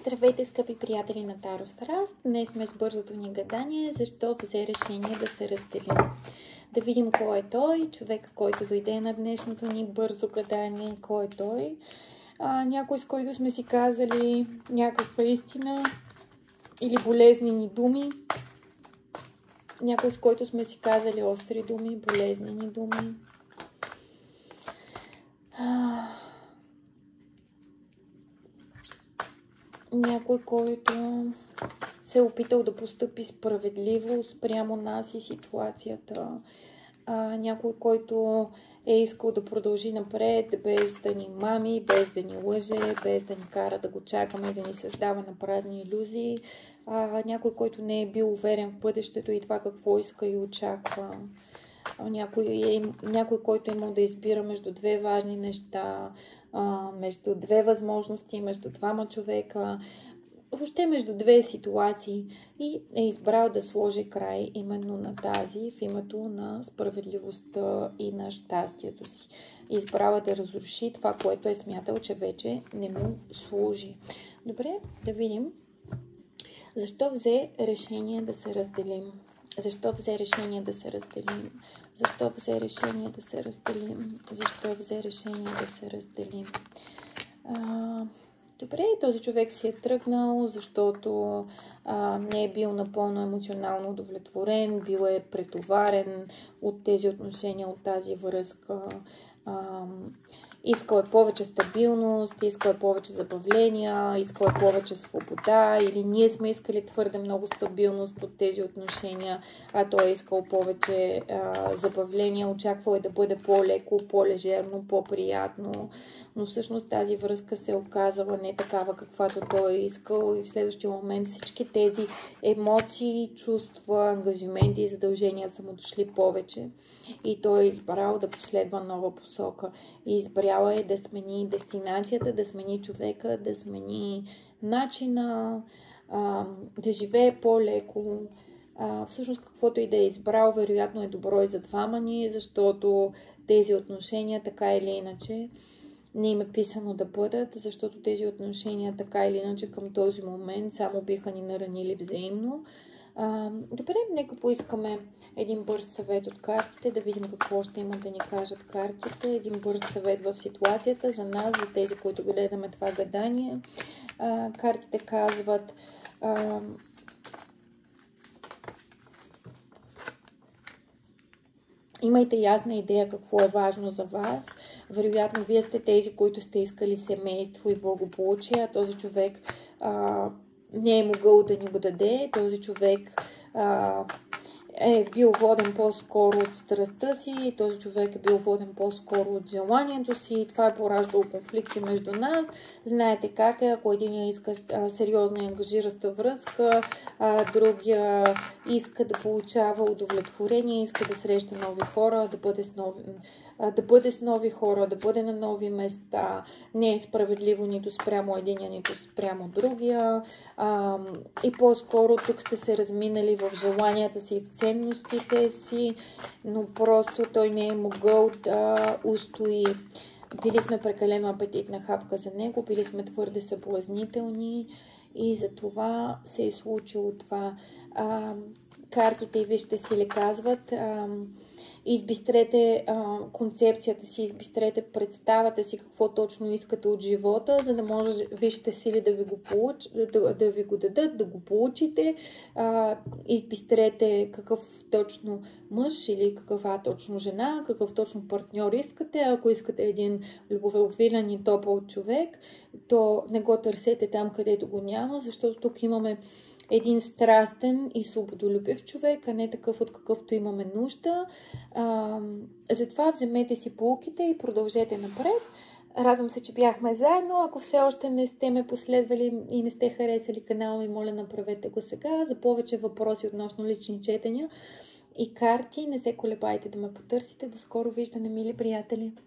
Здравейте, скъпи приятели на Таро Страст! Днес сме с бързото ни гадание. Защо взе решение да се разделим? Да видим кой е той, човек, който дойде на днешното ни бързо гадание. Кой е той? Някой, с който сме си казали някаква истина или болезнени думи. Някой, с който сме си казали остри думи, болезнени думи. Някой, който се е опитал да постъпи справедливо спрямо нас и ситуацията. Някой, който е искал да продължи напред, без да ни мами, без да ни лъже, без да ни кара да го чакаме и да ни създава на празни илюзии. Някой, който не е бил уверен в бъдещето и това какво иска и очаква. Някой, който е имал да избира между две важни неща, между две възможности, между двама човека, въобще между две ситуации и е избрал да сложи край именно на тази в името на справедливостта и на щастието си. Избрала да разруши това, което е смятал, че вече не му служи. Добре, да видим защо взе решение да се разделим. Защо взе решение да се разделим? Защо взе решение да се разделим? Защо взе решение да се разделим? Добре, този човек си е тръгнал, защото не е бил напълно емоционално удовлетворен, бил е претоварен от тези отношения, от тази връзка. Искал е повече стабилност, искал е повече забавления, искал е повече свобода, или ние сме искали твърде много стабилност от тези отношения, а той е искал повече забавления, очаквал е да бъде по-леко, по-лежерно, по-приятно, но всъщност тази връзка се е оказала не такава, каквато той е искал и в следващия момент всички тези емоции, чувства, ангажименти и задължения са му дошли повече и той е избрал да последва нова посока и избрала е да смени дестинацията, да смени човека, да смени начина, да живее по-леко. Всъщност каквото и да е избрал, вероятно е добро и за двама ни, защото тези отношения така или иначе не им е писано да бъдат, защото тези отношения така или иначе към този момент само биха ни наранили взаимно. Добре, нека поискаме един бърз съвет от картите, да видим какво ще имат да ни кажат картите. Един бърз съвет в ситуацията за нас, за тези, които гледаме това гадание. Картите казват: имайте ясна идея какво е важно за вас. Вероятно, вие сте тези, които сте искали семейство и благополучие, а този човек не е могъл да ни го даде. Този човек е бил воден по-скоро от страстта си, този човек е бил воден по-скоро от желанието си и това е пораждало конфликти между нас. Знаете как е, ако един иска сериозна и ангажираща връзка, другия иска да получава удовлетворение, иска да среща нови хора, да бъде с нови хора, да бъде на нови места. Не е справедливо нито спрямо единия, нито спрямо другия. И по-скоро тук сте се разминали в желанията си и в ценностите си, но просто той не е могъл да устои. Били сме прекалено апетитна хапка за него, били сме твърде съблазнителни и за това се е случило това. Картите и вижте си ли казват: избистрете концепцията си, избистрете представата си, какво точно искате от живота, за да може висшите сили да ви го дадат, да го получите. Избистрете какъв точно мъж или каква точно жена, какъв точно партньор искате. Ако искате един любовелюбивен и топъл човек, то не го търсете там, където го няма, защото тук имаме един страстен и свободолюбив човек, а не такъв, от какъвто имаме нужда. Затова вземете си поуките и продължете напред. Радвам се, че бяхме заедно. Ако все още не сте ме последвали и не сте харесали канала ми, моля, направете го сега. За повече въпроси относно лични четения и карти, не се колебайте да ме потърсите. До скоро виждане, мили приятели!